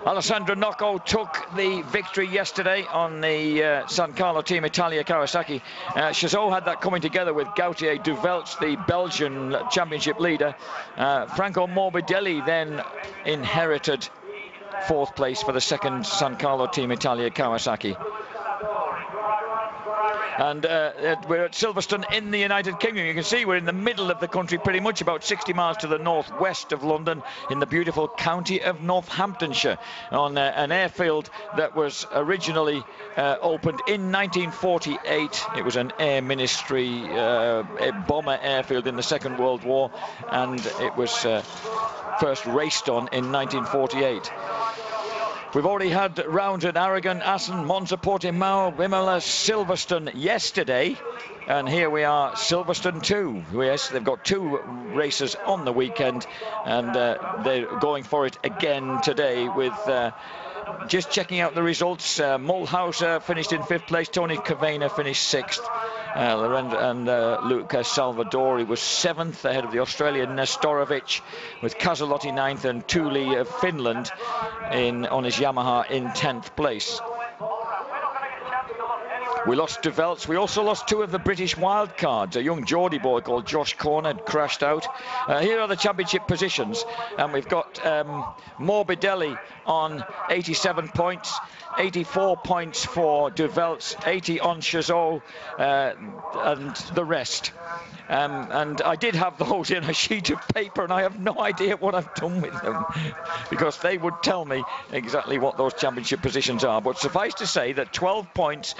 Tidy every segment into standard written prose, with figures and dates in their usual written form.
Alessandro Nocco took the victory yesterday on the San Carlo Team Italia Kawasaki. Chazot had that coming together with Gautier Duvelts, the Belgian championship leader. Franco Morbidelli then inherited fourth place for the second San Carlo Team Italia Kawasaki. And we're at Silverstone in the United Kingdom. You can see we're in the middle of the country, pretty much about 60 miles to the northwest of London, in the beautiful county of Northamptonshire, on an airfield that was originally opened in 1948. It was an Air Ministry bomber airfield in the Second World War, and it was first raced on in 1948. We've already had rounds at Aragon, Assen, Monza, Portimao, Imola, Silverstone yesterday, and here we are, Silverstone 2. Yes, they've got two races on the weekend, and they're going for it again today with just checking out the results. Mulhauser finished in 5th place, Tony Cavena finished 6th, and Luca Salvadori was 7th, ahead of the Australian Nestorovic, with Casalotti 9th and Thule of Finland on his Yamaha in 10th place. We lost Duvelts. We also lost two of the British wildcards. A young Geordie boy called Josh Corn had crashed out. Here are the championship positions, and we've got Morbidelli on 87 points, 84 points for Duvelts, 80 on Chazot, and the rest. And I did have those in a sheet of paper, and I have no idea what I've done with them, because they would tell me exactly what those championship positions are. But suffice to say that 12 points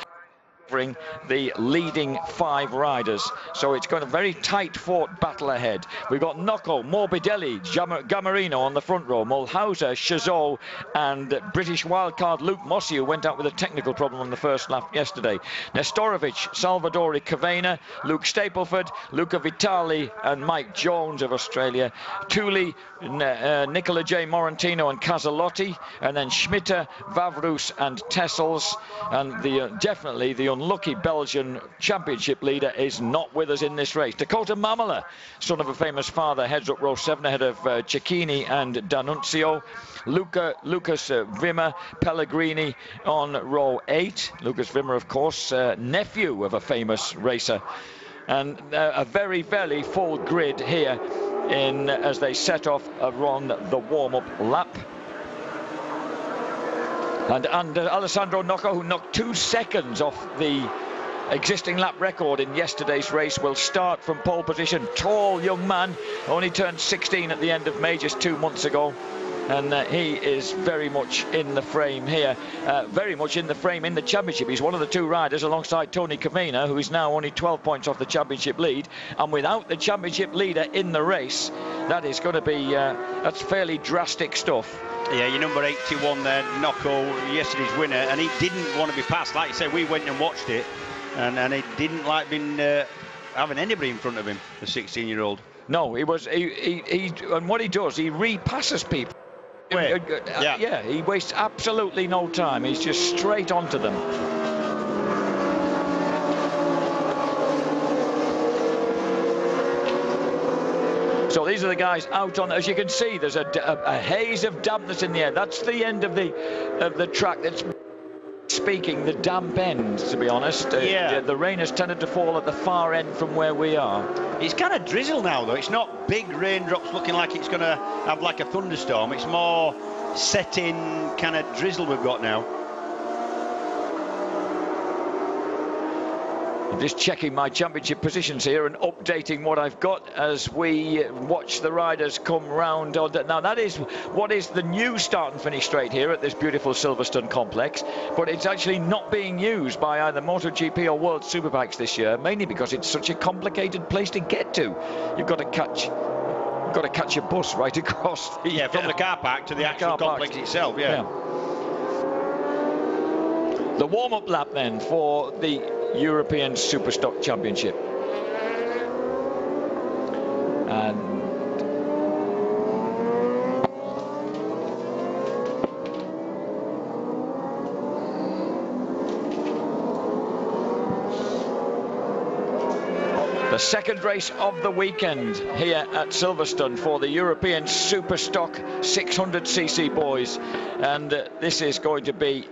the leading 5 riders, so it's got a very tight fought battle ahead. We've got Nocco, Morbidelli, Gamarino on the front row, Mulhauser, Chazot, and British wildcard Luke Mossy, who went out with a technical problem on the first lap yesterday. Nestorovic, Salvadori, Cavena, Luke Stapleford, Luca Vitali, and Mike Jones of Australia. Thule, Nicola J. Morantino and Casalotti, and then Schmitter, Vavrus and Tessels, and definitely the unlucky Belgian championship leader is not with us in this race. Dakota Mamola, son of a famous father, heads up row 7 ahead of Cecchini and D'Annunzio. Lucas Wimmer, Pellegrini on row 8. Lucas Wimmer, of course, nephew of a famous racer. And a very, very full grid here as they set off around the warm-up lap. And Alessandro Nocco, who knocked 2 seconds off the existing lap record in yesterday's race, will start from pole position. Tall young man, only turned 16 at the end of May, just 2 months ago. And he is very much in the frame here, very much in the frame in the championship. He's one of the 2 riders alongside Tony Cavena, who is now only 12 points off the championship lead. And without the championship leader in the race, that is going to be, that's fairly drastic stuff. Yeah, your number 81 there, Nocco, yesterday's winner, and he didn't want to be passed. Like you say, we went and watched it, and he didn't like having anybody in front of him, the 16-year-old. No, he and what he does, he repasses people. Yeah, he wastes absolutely no time. He's just straight onto them. So these are the guys out on. As you can see, there's a haze of dampness in the air. That's the end of the track. That's speaking the damp end, to be honest. The rain has tended to fall at the far end from where we are. It's kind of drizzle now, though. It's not big raindrops looking like it's going to have like a thunderstorm. It's more set-in kind of drizzle we've got now. I'm just checking my championship positions here and updating what I've got as we watch the riders come round. Now that is what is the new start and finish straight here at this beautiful Silverstone complex, but it's actually not being used by either MotoGP or World Superbikes this year, mainly because it's such a complicated place to get to. You've got to catch your bus right across from the car park to the actual complex itself. Yeah. The warm-up lap then for the European Superstock Championship. And the second race of the weekend here at Silverstone for the European Superstock 600cc boys, and this is going to be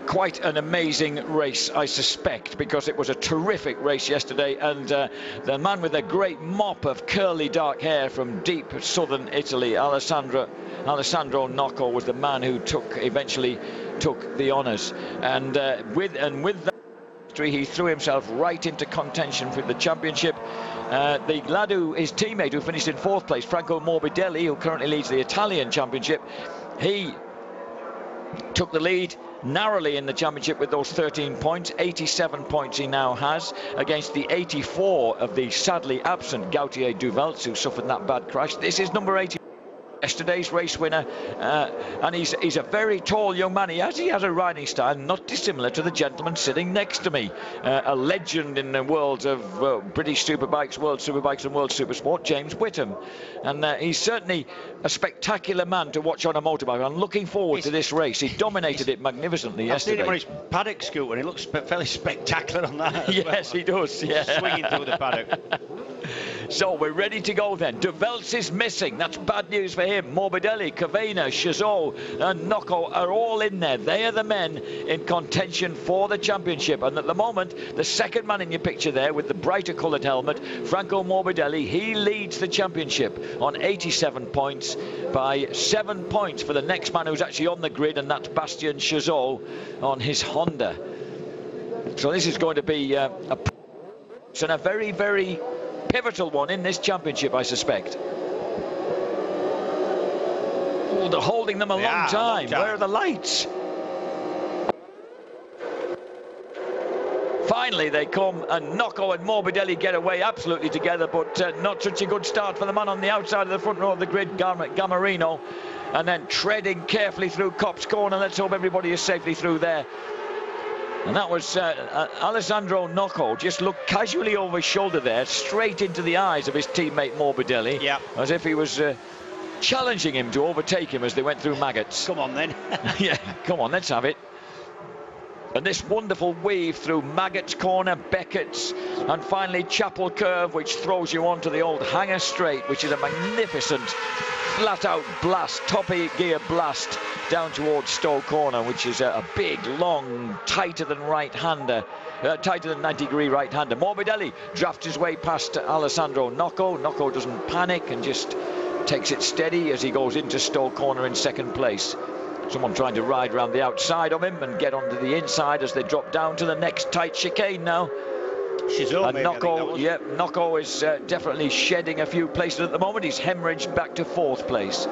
quite an amazing race, I suspect, because it was a terrific race yesterday, and the man with a great mop of curly dark hair from deep southern Italy, Alessandro Nocco, was the man who eventually took the honours, and with that he threw himself right into contention for the championship. The lad his teammate who finished in 4th place, Franco Morbidelli, who currently leads the Italian championship, he took the lead narrowly in the championship with those 13 points. 87 points he now has against the 84 of the sadly absent Gautier Duvelz, who suffered that bad crash. This is number 80. Yesterday's race winner, and he's a very tall young man. He has a riding style not dissimilar to the gentleman sitting next to me, a legend in the world of British Superbikes, World Superbikes and World Supersport, James Whittam, and he's certainly a spectacular man to watch on a motorbike. I'm looking forward to this race. He dominated it magnificently yesterday. I've seen him on his paddock scooter, and he looks fairly spectacular on that. Yes, he does. Yeah, swinging through the paddock. So we're ready to go then. Duvelz is missing. That's bad news for him. Morbidelli, Cavena, Chazot and Nocco are all in there. They are the men in contention for the championship. And at the moment, the second man in your picture there with the brighter coloured helmet, Franco Morbidelli, he leads the championship on 87 points by 7 points for the next man who's actually on the grid, and that's Bastien Chazot on his Honda. So this is going to be a very, very pivotal one in this championship, I suspect. Oh, they're holding them a long time. Where are the lights? Finally they come, and Nocco and Morbidelli get away absolutely together, but not such a good start for the man on the outside of the front row of the grid, Gamarino, and then treading carefully through Copse Corner. Let's hope everybody is safely through there. And that was Alessandro Nocco just looked casually over his shoulder there, straight into the eyes of his teammate Morbidelli, as if he was challenging him to overtake him as they went through Maggots. Come on then. Yeah, come on, let's have it. And this wonderful weave through Maggots Corner, Beckett's, and finally Chapel Curve, which throws you onto the old Hanger Straight, which is a magnificent flat-out blast, top gear blast down towards Stowe Corner, which is a big, long, tighter than 90-degree right-hander. Morbidelli drafts his way past Alessandro Nocco. Nocco doesn't panic and just takes it steady as he goes into Stowe Corner in 2nd place. Someone trying to ride around the outside of him and get onto the inside as they drop down to the next tight chicane now. And Nocco is definitely shedding a few places at the moment. He's hemorrhaged back to 4th place.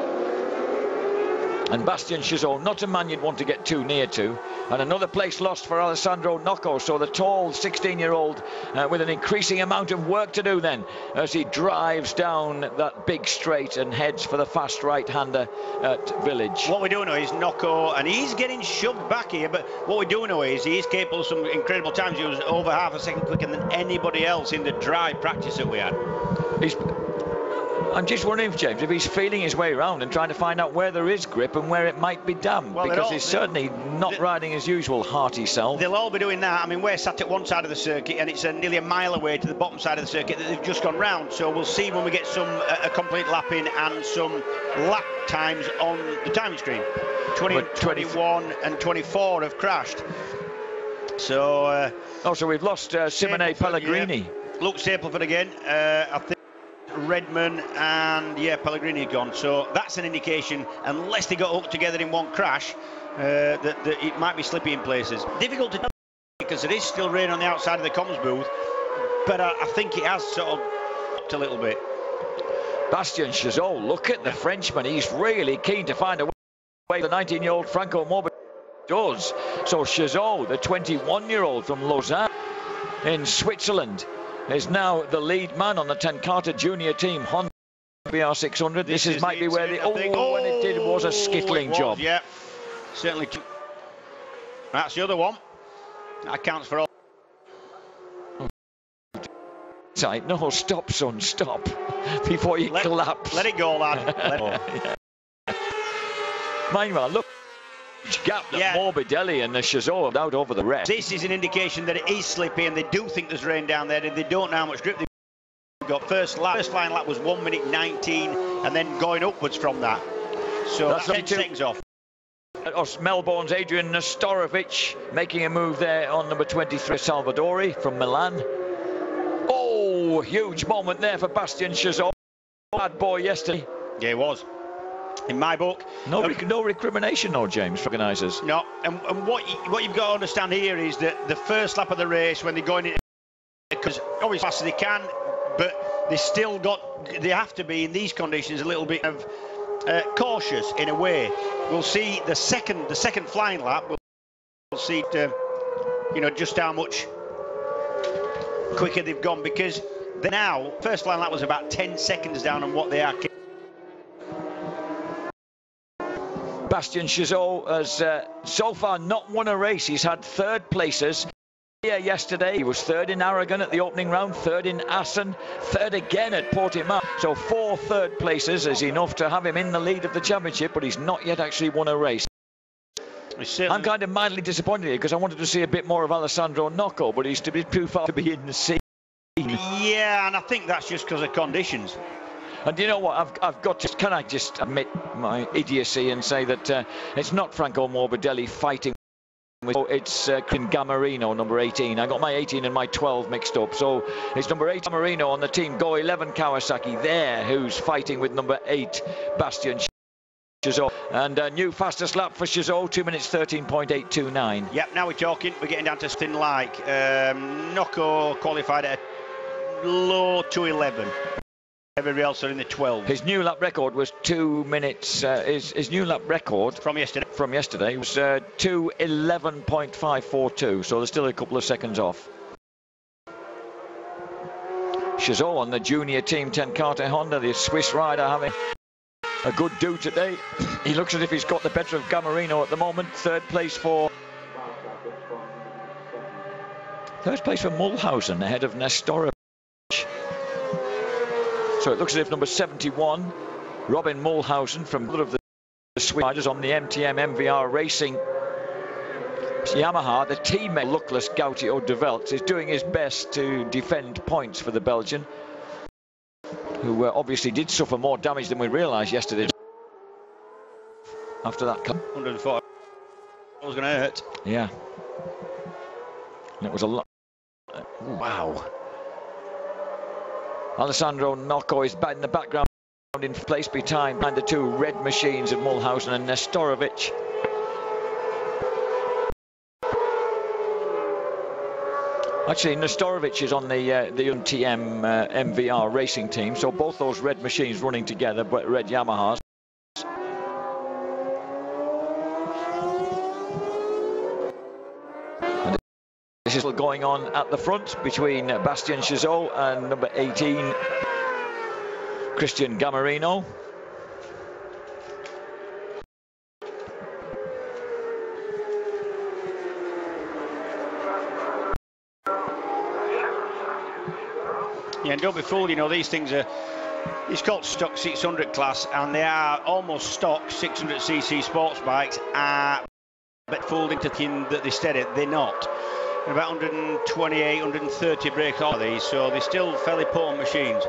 And Bastien Chazot, not a man you'd want to get too near to. And another place lost for Alessandro Nocco. So the tall 16-year-old with an increasing amount of work to do then as he drives down that big straight and heads for the fast right-hander at Village. What we do know is Nocco, and he's getting shoved back here, but what we do know is he's capable of some incredible times. He was over half a second quicker than anybody else in the dry practice that we had. I'm just wondering, James, if he's feeling his way around and trying to find out where there is grip and where it might be damp, because he's certainly not riding his usual hearty self. They'll all be doing that. I mean, we're sat at one side of the circuit, and it's nearly a mile away to the bottom side of the circuit that they've just gone round. So we'll see when we get a complete lap in and some lap times on the timing screen. 20, 21 and 24 have crashed. So... so we've lost Simone Pellegrini. Yeah. Luke Stapleford again. I think Redman and Pellegrini gone, so that's an indication, unless they got hooked together in one crash, that it might be slippy in places. Difficult to tell because there is still rain on the outside of the comms booth, but I think it has sort of upped a little bit. Bastien Chazot, look at the Frenchman, he's really keen to find a way the 19-year-old Franco Morbidelli does. So Chazot, the 21-year-old from Lausanne in Switzerland, is now the lead man on the Tenkate junior team Honda BR600. This might be where and it was a skittling job. Yeah, certainly. That's the other one. That counts for all. Tight. No, stop, son, stop before you collapse. Let it go, lad. Let it go. Meanwhile, look gap that Morbidelli and the Chazot have out over the rest. This is an indication that it is slippy, and they do think there's rain down there, and they don't know how much grip they've got. First flying lap was 1 minute 19, and then going upwards from that. So that's 10 seconds off. Melbourne's Adrian Nestorovic making a move there on number 23, Salvadori from Milan. Oh, huge moment there for Bastien Chazot. Bad boy yesterday. Yeah, it was. In my book. No recrimination, no, James, organisers. No, and what you've got to understand here is that the first lap of the race, when they're going in, because obviously as fast as they can, but they have to be in these conditions a little bit of cautious in a way. We'll see the second flying lap. We'll see, just how much quicker they've gone, because now first flying lap was about 10 seconds down on what they are. Bastien Chazot has so far not won a race. He's had third places. Yesterday he was third in Aragon at the opening round, third in Assen, third again at Portimao. So 4 third places is enough to have him in the lead of the championship, but he's not yet actually won a race. I'm kind of mildly disappointed here because I wanted to see a bit more of Alessandro Nocco, but he's too far to be in the scene. Yeah, and I think that's just because of conditions. And you know what, can I just admit my idiocy and say that it's not Franco Morbidelli fighting with, it's Gamarino, number 18. I got my 18 and my 12 mixed up, so it's number 8 Gamarino on the team Go 11 Kawasaki there, who's fighting with number 8 Bastien Chazot. And a new fastest lap for Chazot, 2 minutes 13.829. Yep, now we're talking, we're getting down to something like Nocco qualified at low 2:11. Everybody else are in the 12. His new lap record was 2 minutes. His new lap record from yesterday was 2:11.542. So there's still a couple of seconds off. Chazot on the junior team 10 Karte Honda, the Swiss rider, having a good do today. He looks as if he's got the better of Gamarino at the moment. Third place for Mulhausen ahead of Nestorovic. So it looks as if number 71, Robin Mulhausen from the Swiss riders on the MTM MVR Racing Yamaha, the teammate luckless Gauthier de Veldt, is doing his best to defend points for the Belgian, who obviously did suffer more damage than we realised yesterday. After that, 140 was going to hurt. Yeah, and it was a lot. Wow. Alessandro Nocco is back in the background in place behind the 2 red machines of Mulhausen and Nestorovic. Actually, Nestorovic is on the MTM MVR Racing team, so both those red machines running together, but red Yamahas. This is going on at the front between Bastien Chazot and number 18, Christian Gamarino. Yeah, and don't be fooled, these things are, it's called stock 600 class, and they are almost stock 600cc sports bikes, but fooled into thinking that they steady, they're not. About 128, 130 brake on these, so they're still fairly potent machines.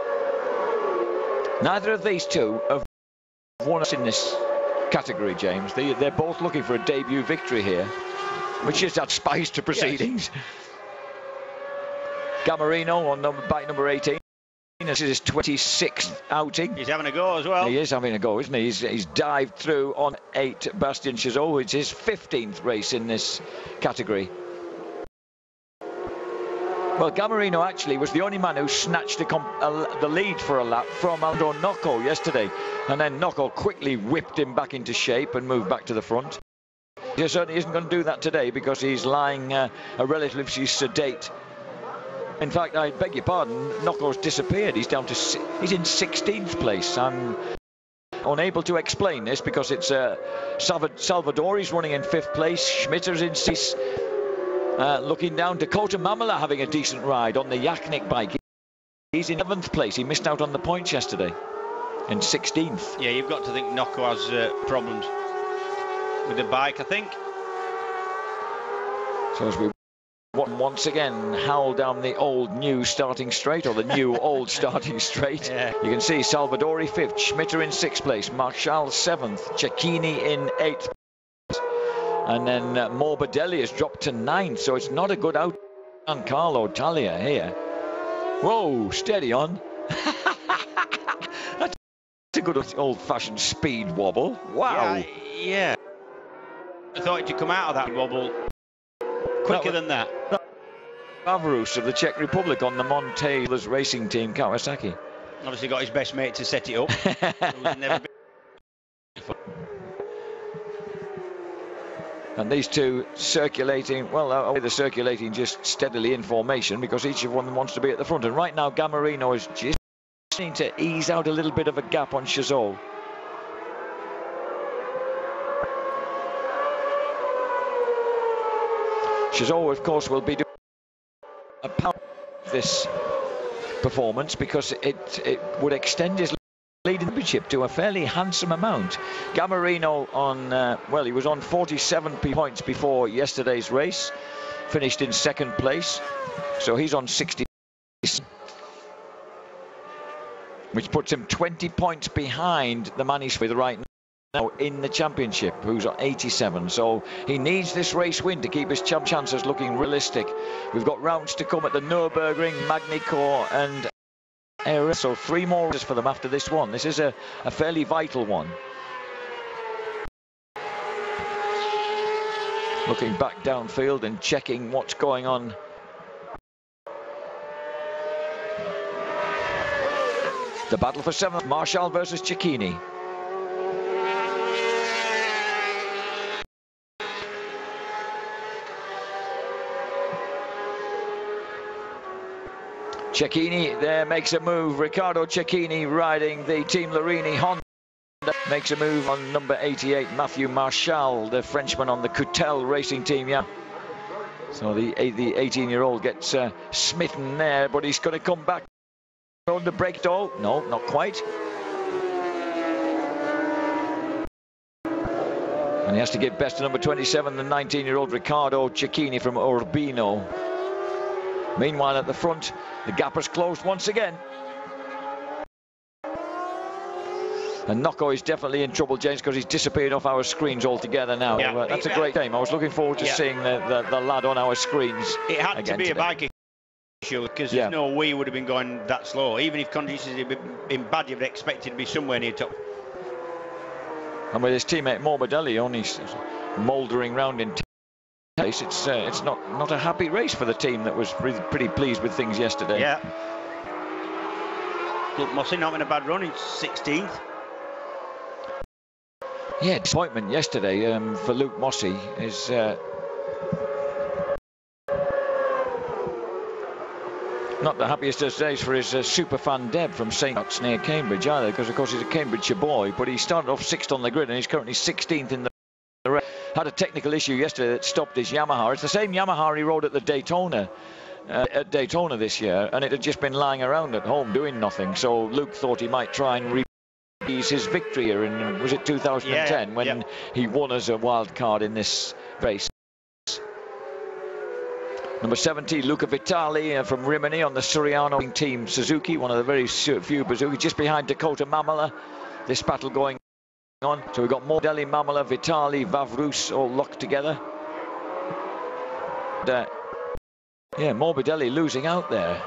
Neither of these two have won us in this category, James. They're both looking for a debut victory here, which just adds spice to proceedings. Yes. Gamarino on bike number 18. This is his 26th outing. He's having a go as well. He is having a go, isn't he? He's dived through on 8 Bastien Chazot. It's his 15th race in this category. Well, Gamarino actually was the only man who snatched the lead for a lap from Aldo Nocco yesterday. And then Nocco quickly whipped him back into shape and moved back to the front. He certainly isn't going to do that today because he's lying a relatively sedate. In fact, I beg your pardon, Nocco's disappeared. He's in 16th place. I'm unable to explain this because it's Salvadori's running in 5th place, Schmitter's in 6th. Looking down, Dakota Mamela having a decent ride on the Yaknik bike. He's in 11th place. He missed out on the points yesterday in 16th. Yeah, you've got to think Nocco has problems. with the bike, I think. So as we once again howl down the old new starting straight, or the new old starting straight. Yeah. You can see Salvadori 5th, Schmitter in 6th place, Marshall 7th, Cecchini in 8th, and then Morbidelli has dropped to 9th, so it's not a good out on Carlo Talia here. Whoa, steady on. That's a good old-fashioned speed wobble. Wow. Yeah. I thought it to come out of that wobble quicker than that. Vavrus of the Czech Republic on the Montailers racing team, Kawasaki. Obviously got his best mate to set it up. And these two circulating, well, they're circulating just steadily in formation because each of them wants to be at the front. And right now, Gamarino is just need to ease out a little bit of a gap on Chazot. Chazot, of course, will be doing a power of this performance because it would extend his lead in the championship to a fairly handsome amount. Gamarino on, well, he was on 47 points before yesterday's race, finished in 2nd place, so he's on 60. Which puts him 20 points behind the man he's with right now in the championship, who's on 87. So he needs this race win to keep his chances looking realistic. We've got rounds to come at the Nürburgring, Magny-Cours and Erith, so 3 more races for them after this one. This is a fairly vital one. Looking back downfield and checking what's going on. The battle for 7th, Marshall versus Cecchini. Cecchini there makes a move. Riccardo Cecchini riding the Team Larini Honda makes a move on number 88, Matthew Marshall, the Frenchman on the Coutel racing team. Yeah. So the 18-year-old gets smitten there, but he's going to come back. On the brake though, no, not quite. And he has to give best to number 27, the 19-year-old Riccardo Cecchini from Urbino. Meanwhile, at the front, the gap has closed once again. And Nocco is definitely in trouble, James, because he's disappeared off our screens altogether now. Yeah. That's a great game. I was looking forward to seeing the lad on our screens. It had to be today. A bike issue, because there's no way he would have been going that slow. Even if conditions had been bad, you'd expect it to be somewhere near top. And with his teammate Morbidelli only mouldering round in place, it's not a happy race for the team that was pretty pleased with things yesterday. Yeah. Look, Mossy not in a bad run. He's 16th. Yeah, disappointment yesterday for Luke Mossy is. Not the happiest of days for his superfan Deb from St. Ots near Cambridge either, because of course he's a Cambridgeshire boy, but he started off 6th on the grid and he's currently 16th in the race. Had a technical issue yesterday that stopped his Yamaha. It's the same Yamaha he rode at the Daytona, this year, and it had just been lying around at home doing nothing. So Luke thought he might try and reprise his victory here in, was it 2010, when he won as a wild card in this race. Number 70, Luca Vitali from Rimini on the Suriano team Suzuki, one of the very few Suzuki, just behind Dakota Mamola. This battle going on. So we've got Morbidelli, Mamola, Vitali, Vavrus all locked together. And, yeah, Morbidelli losing out there.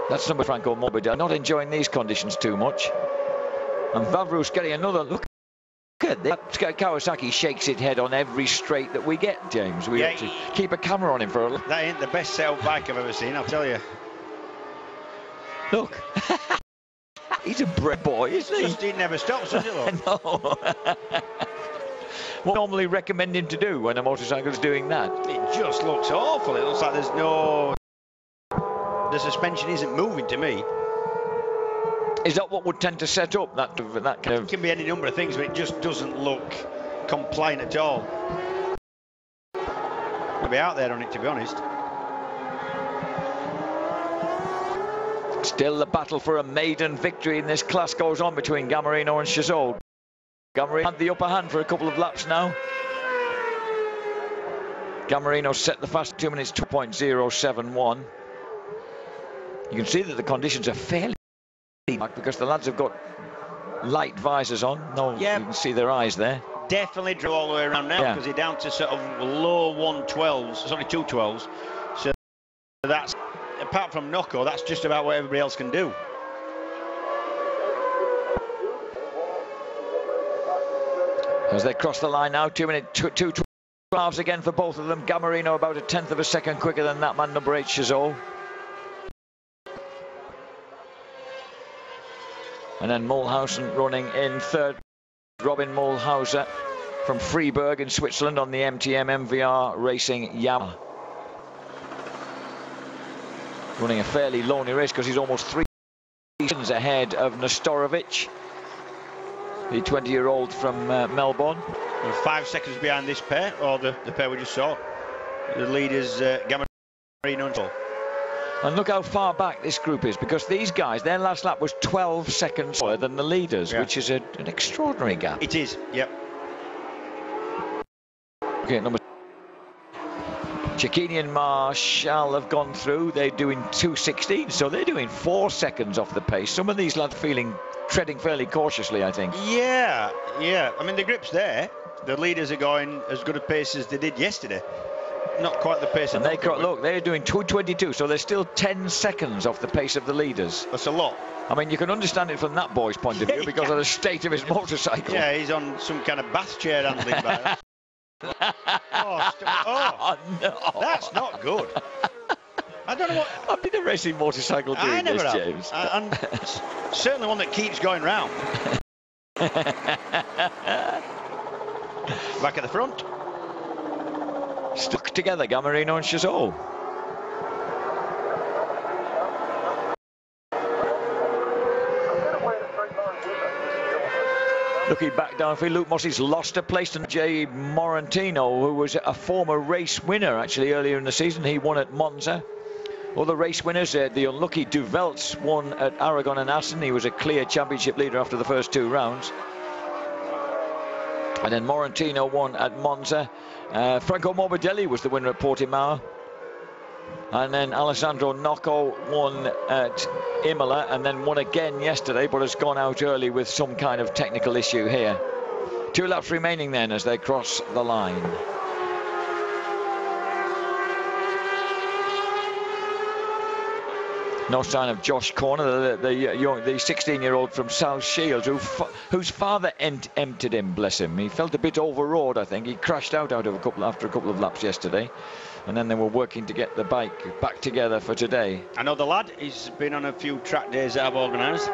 That's number Franco Morbidelli, not enjoying these conditions too much. And Vavrus getting another look. Kawasaki shakes its head on every straight that we get, James. We have to keep a camera on him for a look. That ain't the best set-up bike I've ever seen, I'll tell you. Look. He's a bred boy, isn't he? He never stops, does he, look? No. What normally recommend him to do when a motorcycle is doing that? It just looks awful. It looks like the suspension isn't moving to me. Is that what would tend to set up that kind of... It can be any number of things, but it just doesn't look compliant at all. I'll be out there on it, to be honest. Still the battle for a maiden victory in this class goes on between Gamarino and Chazot. Gamarino had the upper hand for a couple of laps now. Gamarino set the fast 2 minutes 2.071. You can see that the conditions are fairly dark because the lads have got light visors on. No, yeah, you can see their eyes there. Definitely drew all the way around now because you're down to sort of low 112s, sorry, 212s. So that's, apart from Nocco, that's just about what everybody else can do. As they cross the line now, 2 minutes 2.12 again for both of them. Gamarino about a tenth of a second quicker than that man, number 8, Chazot. And then Mulhauser running in third. Robin Mulhauser from Freiburg in Switzerland on the MTM MVR Racing Yamaha. Running a fairly lonely race because he's almost 3 seconds ahead of Nestorovic, the 20-year-old from Melbourne. We're 5 seconds behind this pair, or the pair we just saw. The leaders, Gamarino and Paul. And look how far back this group is, because these guys, their last lap was 12 seconds slower than the leaders, which is an extraordinary gap. It is, yep. Okay, number Cecchini and Marshall have gone through. They're doing 2:16, so they're doing 4 seconds off the pace. Some of these lads treading fairly cautiously, I think. Yeah. I mean, the grip's there. The leaders are going as good a pace as they did yesterday. Not quite the pace. And look, they're doing 2:22, so they're still 10 seconds off the pace of the leaders. That's a lot. I mean, you can understand it from that boy's point of view because of the state of his motorcycle. Yeah, he's on some kind of bath chair handling by oh, no. That's not good. I don't know what. I've been a racing motorcycle doing this, James. And certainly one that keeps going round. Back at the front. Stuck together, Gamarino and Chazot. Looking back downfield, Luke Mossey's lost a place to Jay Morantino, who was a former race winner actually earlier in the season. He won at Monza. Other race winners, the unlucky Duvelts won at Aragon and Assen. He was a clear championship leader after the first 2 rounds. And then Morantino won at Monza. Franco Morbidelli was the winner at Portimao. And then Alessandro Nocco won at Imola and then won again yesterday, but has gone out early with some kind of technical issue here. 2 laps remaining then as they cross the line. No sign of Josh Corner, the 16-year-old from South Shields, whose father emptied him, bless him. He felt a bit overawed, I think. He crashed out after a couple of laps yesterday. And then they were working to get the bike back together for today. I know the lad. He's been on a few track days that I've organised.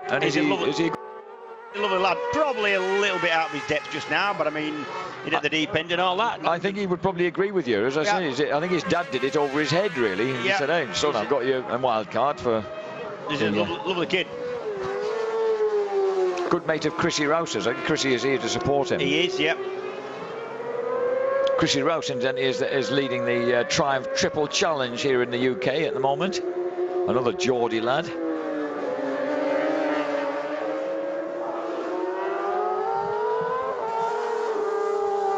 And is he a lovely lad. Probably a little bit out of his depth just now, but I mean, he did the deep end and all that. I think he would probably agree with you. As I say, I think his dad did it over his head, really. He said, "Hey, son, I've got you a wild card for." He's a lovely kid. Good mate of Chrissy Rouse's. I think Chrissy is here to support him. He is, yep. Chrissy Rouse is leading the Triumph Triple Challenge here in the UK at the moment. Another Geordie lad.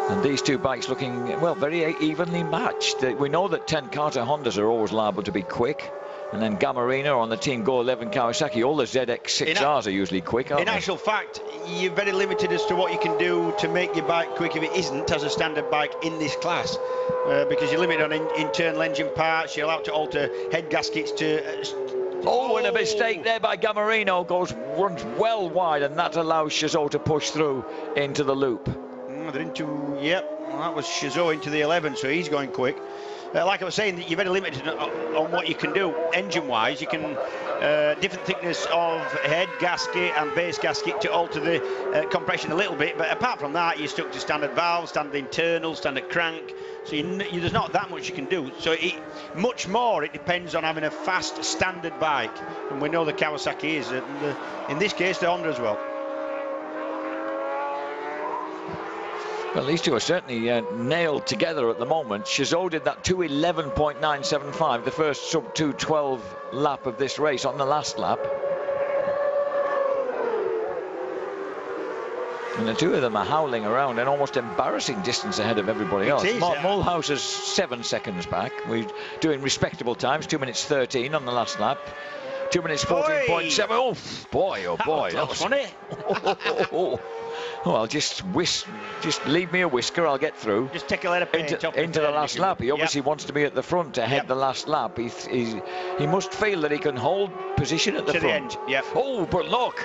And these 2 bikes looking, well, very evenly matched. We know that 10 Carter Hondas are always liable to be quick. And then Gamarino on the Team Go 11 Kawasaki. All the ZX6Rs are usually quick, aren't they? In actual fact, you're very limited as to what you can do to make your bike quick if it isn't as a standard bike in this class. Because you're limited on internal engine parts, you're allowed to alter head gaskets to... and a mistake there by Gamarino. Runs well wide, and that allows Chazot to push through into the loop. They're into, well, that was Chazot into the 11, so he's going quick. Like I was saying, you're very limited on what you can do engine-wise. You can different thickness of head gasket and base gasket to alter the compression a little bit, but apart from that, you're stuck to standard valves, standard internal, standard crank. So there's not that much you can do. So much more it depends on having a fast standard bike, and we know the Kawasaki is, and in this case the Honda as well. Well, these 2 are certainly nailed together at the moment. Chazot did that 2:11.975, the first sub 2:12 lap of this race on the last lap. And the two of them are howling around an almost embarrassing distance ahead of everybody else. Mulhauser's 7 seconds back. We're doing respectable times, 2 minutes 13 on the last lap. 2 minutes 14.7. Oh boy, oh boy. That was funny. Well, just leave me a whisker, I'll get through. Just take a letter into the last lap. He obviously wants to be at the front to head the last lap. He must feel that he can hold position at the front. The end. Oh, but look,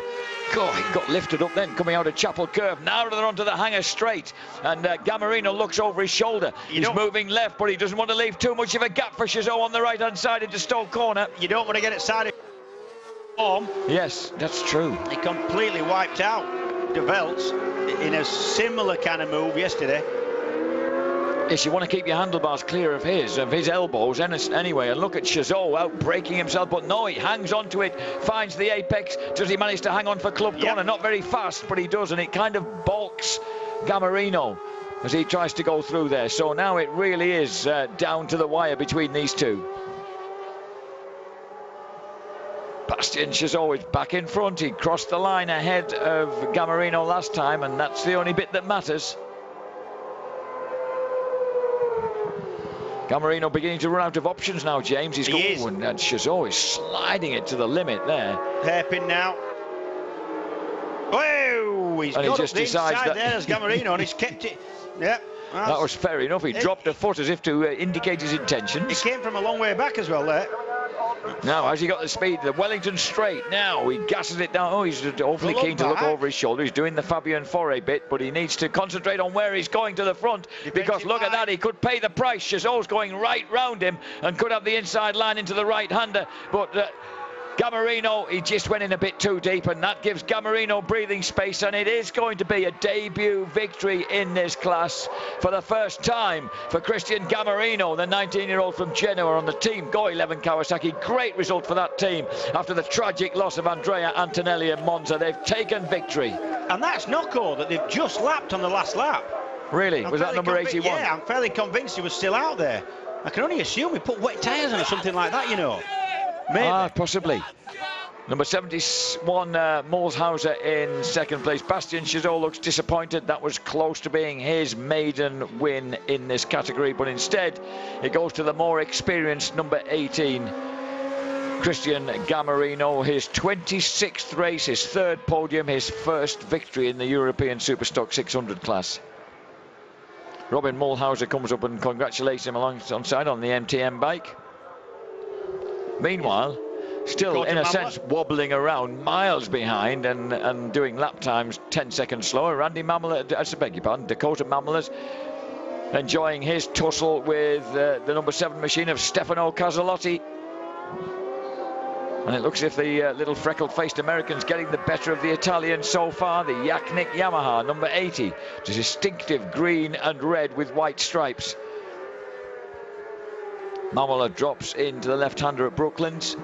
God, he got lifted up then coming out of Chapel Curve. Now they're onto the hanger straight, and Gamarino looks over his shoulder. He's moving left, but he doesn't want to leave too much of a gap for Chazot on the right-hand side into Stoke Corner. You don't want to get it side form. Yes, that's true. He completely wiped out De Veltz in a similar kind of move yesterday. Yes, you want to keep your handlebars clear of his elbows anyway. And look at Chazot out breaking himself, but no, he hangs onto it, finds the apex. Does he manage to hang on for Club Corner? Not very fast, but he does, and it kind of balks Gamarino as he tries to go through there. So now it really is down to the wire between these two. Bastien Chazot is back in front. He crossed the line ahead of Gamarino last time, and that's the only bit that matters. Gamarino beginning to run out of options now, James. He's going, and Chazot is sliding it to the limit there. Hairpin now. Whoa! He's got just the inside there as Gamarino, and he's kept it. Yeah. That was fair enough. He dropped a foot as if to indicate his intentions. He came from a long way back as well there. Now, has he got the speed? The Wellington straight. Now, he gasses it down. Oh, he's awfully keen to look over his shoulder. He's doing the Fabien Foray bit, but he needs to concentrate on where he's going to the front, because look at that. He could pay the price. Chazot's going right round him and could have the inside line into the right-hander, but Gamarino, he just went in a bit too deep, and that gives Gamarino breathing space, and it is going to be a debut victory in this class for the first time for Christian Gamarino, the 19-year-old from Genoa on the Team Go 11 Kawasaki. Great result for that team after the tragic loss of Andrea Antonelli and Monza. They've taken victory. And that's Nocco that they've just lapped on the last lap. Really? Was that number 81? Yeah, I'm fairly convinced he was still out there. I can only assume he put wet tyres on or something like that, you know. Maybe. Possibly. Number 71, Mulhauser in second place. Bastien Chazot looks disappointed. That was close to being his maiden win in this category, but instead it goes to the more experienced number 18, Christian Gamarino. His 26th race, his third podium, his first victory in the European Superstock 600 class. Robin Mulhauser comes up and congratulates him alongside on the MTM bike. Meanwhile, still in a sense wobbling around, miles behind and doing lap times 10 seconds slower. Randy Mamela, I beg your pardon, Dakota Mamela's enjoying his tussle with the number 7 machine of Stefano Casallotti. And it looks as if the little freckled-faced American's getting the better of the Italian so far. The Yaknik Yamaha, number 80, distinctive green and red with white stripes. Mamela drops into the left-hander at Brooklands,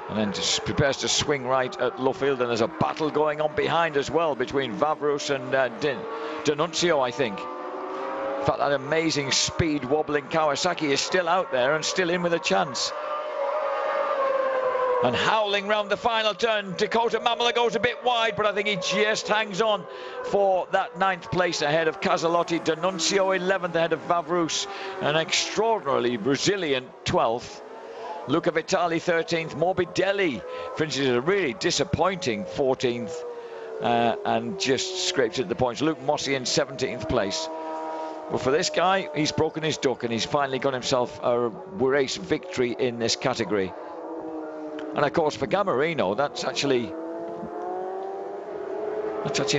and then just prepares to swing right at Luffield, and there's a battle going on behind as well between Vavrus and D'Annunzio, I think. In fact, that amazing speed wobbling Kawasaki is still out there and still in with a chance. And howling round the final turn, Dakota Mamela goes a bit wide, but I think he just hangs on for that 9th place ahead of Casallotti. D'Annunzio 11th ahead of Vavrus, an extraordinarily resilient 12th. Luca Vitali 13th, Morbidelli finishes a really disappointing 14th and just scrapes at the points. Luke Mossy in 17th place. But for this guy, he's broken his duck and he's finally got himself a race victory in this category. And of course, for Gamarino, that's actually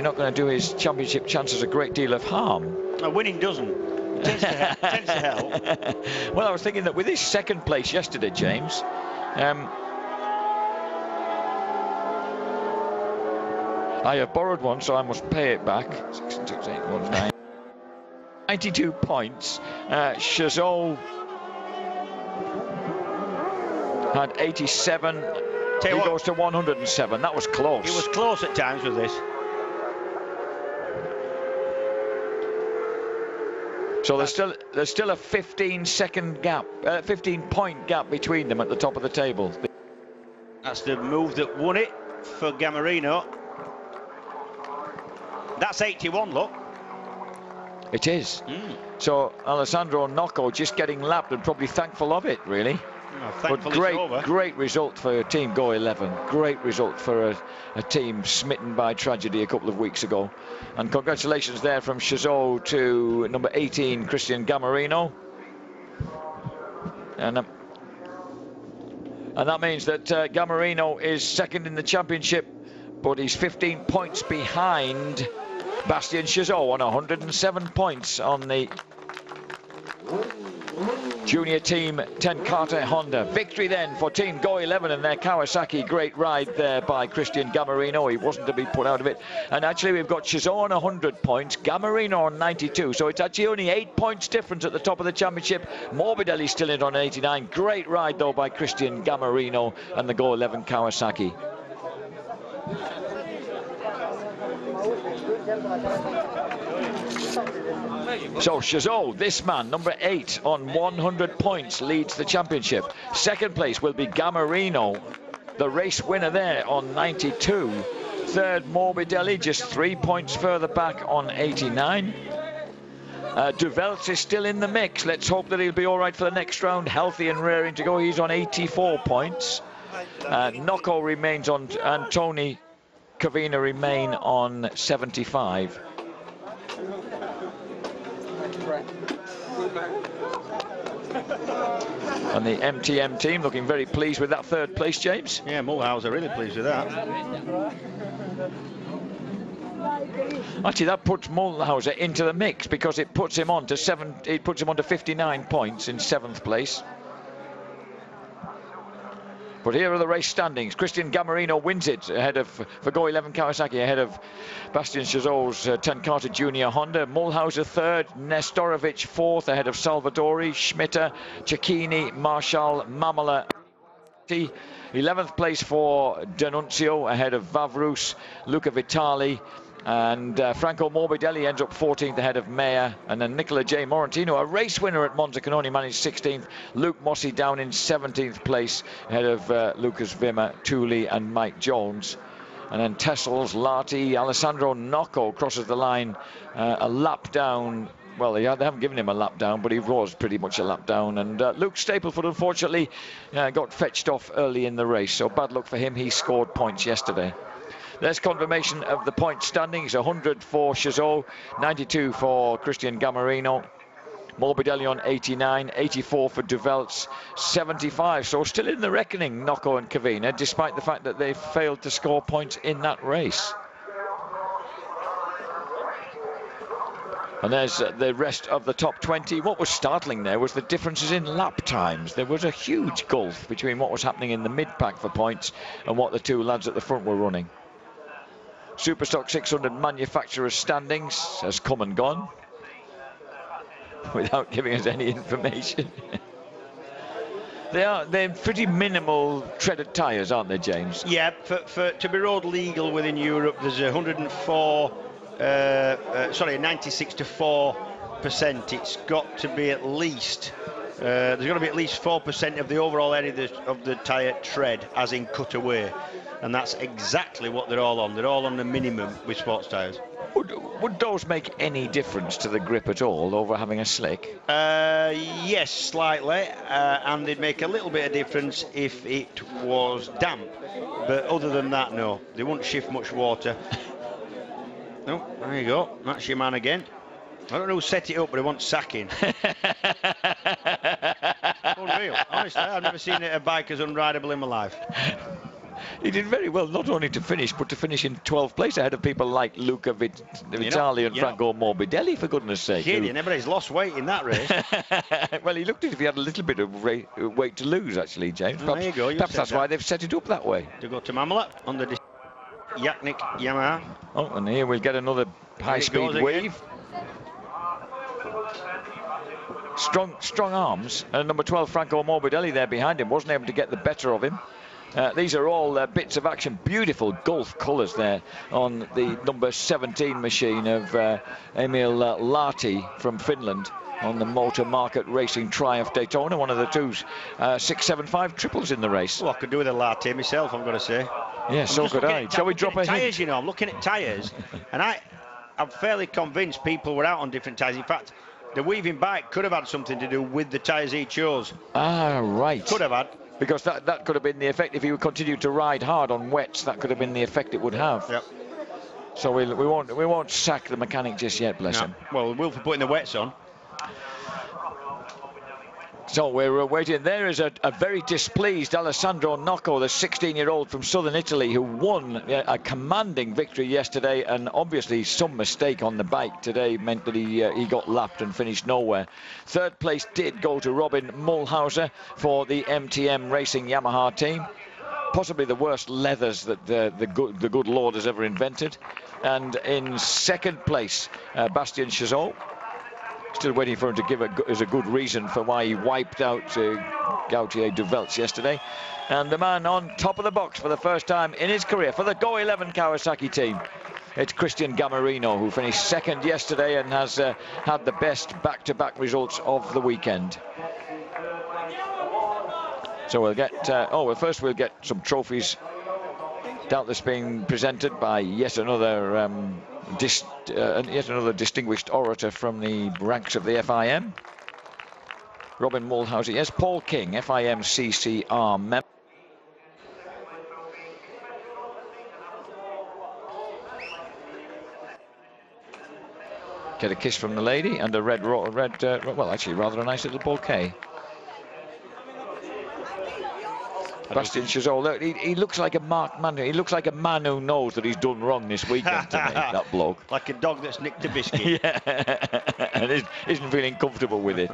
not going to do his championship chances a great deal of harm. Winning doesn't. Tends to help. Well, I was thinking that with his second place yesterday, James, I have borrowed one, so I must pay it back. 6, 6, 8, 1, 9. 92 points. Chazot had 87. He goes to 107. That was close. It was close at times with this. So there's still a 15-second gap, 15-point gap between them at the top of the table. That's the move that won it for Gamarino. That's 81, look. It is. So Alessandro Nocco just getting lapped and probably thankful of it, really. But great result for Team Go 11. Great result for a team smitten by tragedy a couple of weeks ago. And congratulations there from Chazot to number 18, Christian Gamarino. And that means that Gamarino is second in the championship, but he's 15 points behind Bastien Chazot on 107 points on the junior team 10 Karte Honda. Victory then for Team Go 11 and their Kawasaki. Great ride there by Christian Gamarino. He wasn't to be put out of it. And actually we've got Chazot on 100 points, Gamarino on 92. So it's actually only 8 points difference at the top of the championship. Morbidelli still in on 89. Great ride though by Christian Gamarino and the Go 11 Kawasaki. So Chazot, this man, number 8 on 100 points, leads the championship. Second place will be Gamarino, the race winner there on 92. Third, Morbidelli, just 3 points further back on 89. Duvelts is still in the mix. Let's hope that he'll be all right for the next round, healthy and raring to go. He's on 84 points. Nocco remains on, and Tony Cavina remain on 75. And the MTM team looking very pleased with that third place, James. Yeah, Mulhauser really pleased with that. Actually, that puts Mulhauser into the mix because it puts him on to 59 points in 7th place. But here are the race standings. Christian Gamarino wins it ahead of, for Go 11 Kawasaki, ahead of Bastien Chazot's 10 Karte Junior Honda. Mulhauser third, Nestorovic fourth, ahead of Salvadori, Schmitter, Cecchini, Marshall, Mamala. 11th place for D'Annunzio, ahead of Vavrus, Luca Vitali. And Franco Morbidelli ends up 14th ahead of Meyer. And then Nicola J. Morantino, a race winner at Monza, can only manage 16th. Luke Mossy down in 17th place ahead of Lucas Wimmer, Tooley and Mike Jones. And then Tessels, Lati, Alessandro Nocco crosses the line a lap down. Well, they haven't given him a lap down, but he was pretty much a lap down. And Luke Stapleford, unfortunately, got fetched off early in the race. So bad luck for him. He scored points yesterday. There's confirmation of the point standings. 100 for Chazot, 92 for Christian Gamarino, Morbidelli on 89, 84 for Duvelts, 75. So still in the reckoning, Nocco and Cavina, despite the fact that they failed to score points in that race. And there's the rest of the top 20. What was startling there was the differences in lap times. There was a huge gulf between what was happening in the mid-pack for points and what the two lads at the front were running. Superstock 600 manufacturers standings has come and gone without giving us any information. They're pretty minimal treaded tyres, aren't they, James? Yeah, to be road legal within Europe, there's 104, 96 to 4%. It's got to be at least, there's got to be at least 4% of the overall area of the tyre tread, as in cut away. And that's exactly what they're all on. They're all on the minimum with sports tyres. Would those make any difference to the grip at all over having a slick? Yes, slightly. And they'd make a little bit of difference if it was damp. But other than that, no. They wouldn't shift much water. No, there you go. That's your man again. I don't know who set it up, but he wants sacking. Unreal. Honestly, I've never seen a bike as unrideable in my life. He did very well, not only to finish, but to finish in 12th place ahead of people like Luca Vitali and Franco Morbidelli, for goodness sake. Kidding, everybody's lost weight in that race. Well, he looked as if he had a little bit of weight to lose, actually, James. Perhaps, there you go. Perhaps that's why they've set it up that way. To go to Mamala on the Yaknik Yamaha. Oh, and here we'll get another high-speed wave. Strong arms. And number 12, Franco Morbidelli, there behind him, wasn't able to get the better of him. These are all bits of action. Beautiful Gulf colours there on the number 17 machine of Emil Lahti from Finland on the Motor Market Racing Triumph Daytona, one of the two 675 triples in the race. Well, I could do with a Lahti myself, I'm going to say. Yeah, so could I. Shall we drop a tyres, hint? you know, I'm looking at tyres, and I'm fairly convinced people were out on different tyres. In fact, the weaving bike could have had something to do with the tyres he chose. Ah, right. Could have had. Because that could have been the effect. If he would continue to ride hard on wets, that could have been the effect it would have. Yep. So we won't sack the mechanic just yet, bless him. Well, we will for putting the wets on. So we're waiting. There is a very displeased Alessandro Nocco, the 16-year-old from southern Italy, who won a commanding victory yesterday, and obviously some mistake on the bike today meant that he got lapped and finished nowhere. Third place did go to Robin Mulhauser for the MTM Racing Yamaha team. Possibly the worst leathers that the good Lord has ever invented. And in second place, Bastien Chazot. Still waiting for him to give as a good reason for why he wiped out Gautier de Veltz yesterday. And the man on top of the box for the first time in his career for the Go 11 Kawasaki team. It's Christian Gammarino, who finished second yesterday and has had the best back-to-back results of the weekend. So we'll get, well, first we'll get some trophies. Doubtless being presented by yet another distinguished orator from the ranks of the FIM. Robin Mulhauser, yes, Paul King, FIM CCR member. Get a kiss from the lady and a well, actually rather a nice little bouquet. Bastien Chazot, look, he looks like a marked man. He looks like a man who knows that he's done wrong this weekend to me, that bloke. Like a dog that's nicked a biscuit. Yeah, and isn't feeling comfortable with it.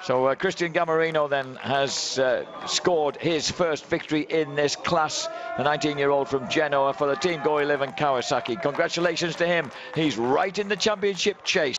So Christian Gammarino then has scored his first victory in this class. The 19-year-old from Genoa for the Team Go 11 Kawasaki. Congratulations to him. He's right in the championship chase.